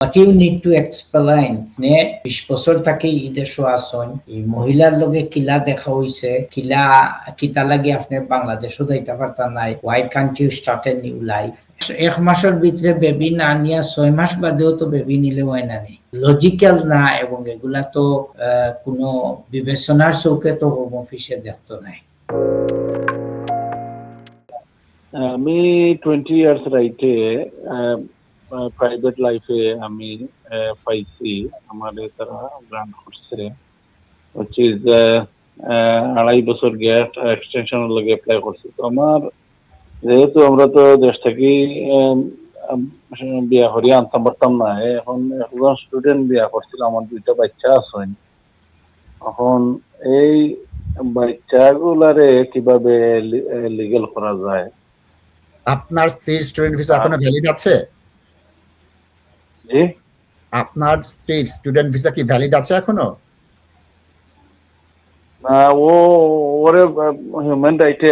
What you need to explain নে 20 বছর থাকি ইদেশো আসন এই মহিলার লগে কিলা দেখা হইছে কিলা কিতা লাগি আপনি বাংলাদেশও যাইতে পারতা নাই why can't you start a new life এক মাসের ভিতরে বেবি না নিয়া 6 মাস বাদেও তো বেবি নিলে হয় না নি লজিক্যাল না এবং এগুলা তো কোনো বিবেচনার চৌকে তো হোম অফিসে দেখতো নাই আমি 20 ইয়ার্স রাইটে প্রাইভেট লাইফে আমি পাইছি আমাদের তারা গ্রান্ট করছে which is 2.5 বছর গ্যাপ এক্সটেনশনের লগে অ্যাপ্লাই করছি তো আমার যেহেতু আমরা তো দেশ থেকে বিয়া করিয়া আনতাম পারতাম না এখন একজন স্টুডেন্ট বিয়া করছিল আমার 2টা বাচ্চা আছে এখন এই বাচ্চাগুলারে কিভাবে লিগ্যাল করা যায় আপনার স্ত্রীর স্টুডেন্ট ভিসা এখনো ভ্যালিড আছে জি আপনার স্ত্রীর স্টুডেন্ট ভিসা কি ভ্যালিড আছে এখনো ও ওরে হিউম্যান রাইটে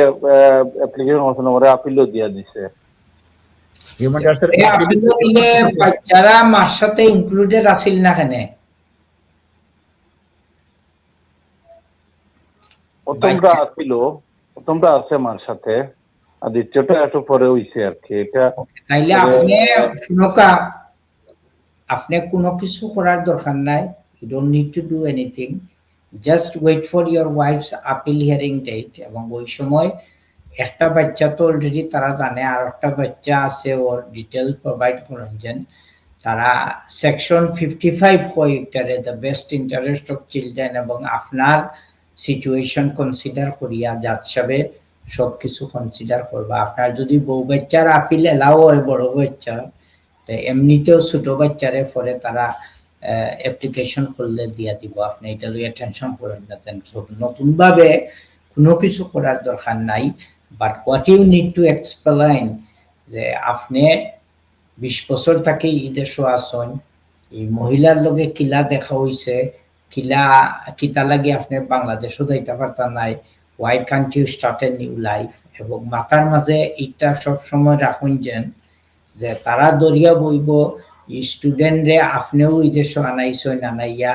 অ্যাপ্লিকেশন করছেন ওরে আপিলও দিয়া দিছে হিউম্যান রাইটসের আপিল দিলে বাচ্চারা মার সাথে ইনক্লুডেড আছিল না কেনে প্রথমটা আছে মার সাথে আর দ্বিতীয়টা একটু পরে হইছে আর কি এটা তাইলে আপনি শুনকা আপনি কোনো কিছু করার দরকার নাই you don't need to do anything just wait for your wife's appeal hearing date এবং ওই সময় একটা বাচ্চা তো অলরেডি তারা জানে আর একটা বাচ্চা আছে ওর ডিটেইল প্রোভাইড করেন যেন তারা সেকশন 55 কয়েকটারে the best interest of children এবং আপনার সিচুয়েশন কনসিডার করিয়া জাজ সাহেব সবকিছু কনসিডার করবা আপনার যদি বউ বাচ্চার আপিল এলাও হয় বড় বাচ্চা তো এমনিতেও ছোট বাচ্চারে পরে তারা অ্যাপ্লিকেশন করলে দিয়া দিব আপনি এটা লইয়া টেনশন করেন না নতুন ভাবে কোনো কিছু করার দরকার নাই but what you need to explain যে আপনি 20 বছর থাকি ইদেশো আসন এই মহিলার লগে কিলা দেখা হইছে কিলা কিতা লাগি আপনি বাংলাদেশও যাইতে পারতা নাই why can't you start a new life এবং মাথার মাঝে এটা সব সময় রাখুন যে তারা দরিয়া বইব স্টুডেন্টরে আপনিও ইদেশো আনাইছেন আনাইয়া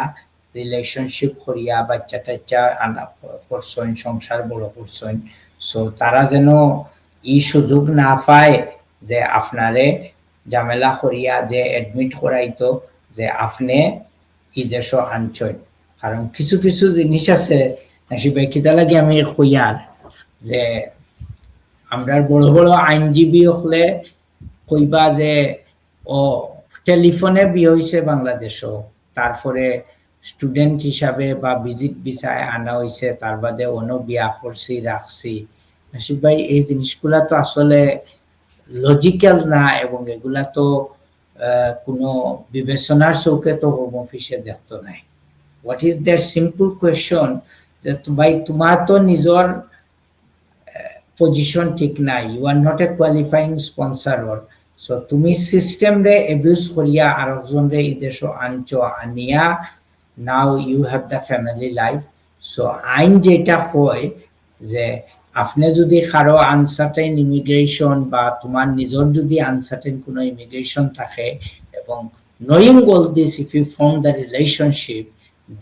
রিলেশনশিপ করিয়া বাচ্চা টাচ্চা আনা করছেন সংসার বড় করছেন সো তারা যেন এই সুযোগ না পায় যে আপনারে ঝামেলা করিয়া যে অ্যাডমিট করাইতো যে আপনি ইদেশো আনছেন কারণ কিছু কিছু জিনিস আছে নাসিবে কিতা লাগে আমি কইয়ার যে আমরা বড় বড় আইনজীবী হলে কইবা যে ও টেলিফোনে বিয়ে হইছে বাংলাদেশও তারপরে স্টুডেন্ট হিসাবে বা ভিজিট ভিসায় আনা হইছে তার বাদে অন্য বিয়া করছি রাখছি নাসিব ভাই এই জিনিসগুলা তো আসলে লজিক্যাল না এবং এগুলা তো কোনো বিবেচনার চৌকে তো হোম অফিসে দেখতো নাই what is that simple question যে ভাই তোমার তো নিজের পজিশন ঠিক নাই you are not a qualifying sponsor so তুমি সিস্টেম রে অ্যাবিউজ করিয়া আরেকজন রে ইদেশো আনছো আনিয়া now you have the family life so আইন যেটা হয় যে আপনি যদি কারো আনসার্টেন ইমিগ্রেশন বা তোমার নিজের যদি আনসার্টেন কোনো ইমিগ্রেশন থাকে এবং knowing all this if you form the relationship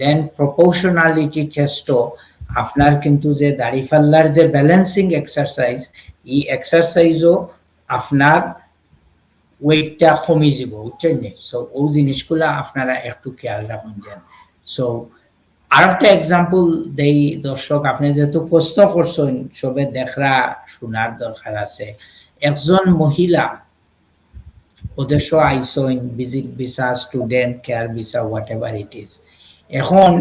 then proportionality টেস্টও আপনার কিন্তু যে দাড়িপাল্লার যে ব্যালেন্সিং এক্সারসাইজ এই এক্সারসাইজও আপনার ওয়েটটা কমে যাব বুঝছেন সো ওই জিনিসগুলা আপনারা একটু খেয়াল রাখুন সো আরেকটা এক্সাম্পল দেই দর্শক আপনি যেহেতু প্রশ্ন করছেন সবে দেখরা শোনার দরকার আছে একজন মহিলা ওদেশও আইসেন visit visa student care visa what ever it is এখন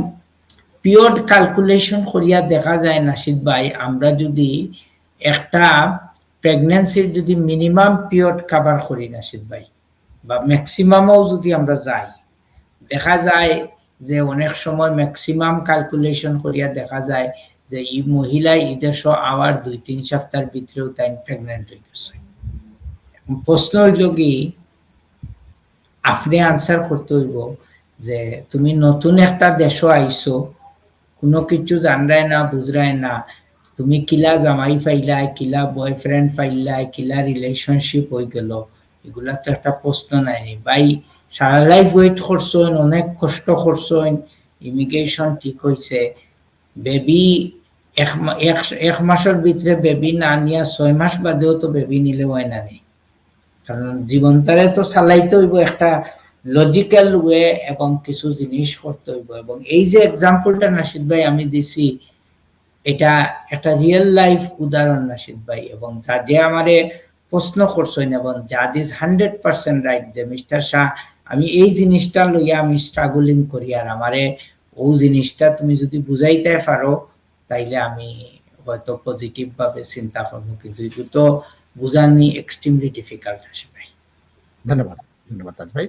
পিরিয়ড ক্যালকুলেশন করিয়া দেখা যায় নাশিদ ভাই আমরা যদি একটা প্রেগন্যান্সির যদি মিনিমাম পিরিয়ড কভার করি নাশিদ ভাই বা ম্যাক্সিমামও যদি আমরা যাই দেখা যায় যে অনেক সময় ম্যাক্সিমাম ক্যালকুলেশন করিয়া দেখা যায় যে এই মহিলা ইদেশো আওয়ার 2-3 সপ্তাহের ভিতরেও তাই প্রেগন্যান্ট হয়ে গেছে প্রশ্ন হইল কি আপনি আনসার করতে হইব যে তুমি নতুন একটা দেশও আইছো কোনো কিছু জানরায় না বুঝরায় না তুমি কিলা জামাই পাইলাই কিলা বয়ফ্রেন্ড পাইলাই কিলা রিলেশনশিপ হয়ে গেল এগুলা তো একটা প্রশ্ন নাই ভাই সারা লাইফ ওয়েট করছেন, অনেক কষ্ট করছেন, ইমিগ্রেশন ঠিক হয়েছে, বেবি এক মাসের ভিতরে বেবি না নিয়ে 6 মাস বাদেও তো বেবি নিলে হয় না নেই, কারণ জীবনটারে তো চালাইতে হইব একটা লজিক্যাল ওয়ে এবং কিছু জিনিস করতে হইব। এবং এই যে এক্সাম্পলটা নাশিদ ভাই আমি দিছি, এটা একটা রিয়েল লাইফ উদাহরণ নাশিদ ভাই, এবং যা যে আমারে প্রশ্ন করছেন এবং জাজ ইজ 100% রাইট যে মিস্টার শাহ আমি এই জিনিসটা লইয়া আমি স্ট্রাগলিং করি, আর আমারে ও জিনিসটা তুমি যদি বুঝাইতে পারো তাইলে আমি হয়তো পজিটিভ ভাবে চিন্তা করবো, কিন্তু এটা তো বুঝানি এক্সট্রিমলি ডিফিকাল্ট আসে ভাই। ধন্যবাদ, ধন্যবাদ তাজ ভাই।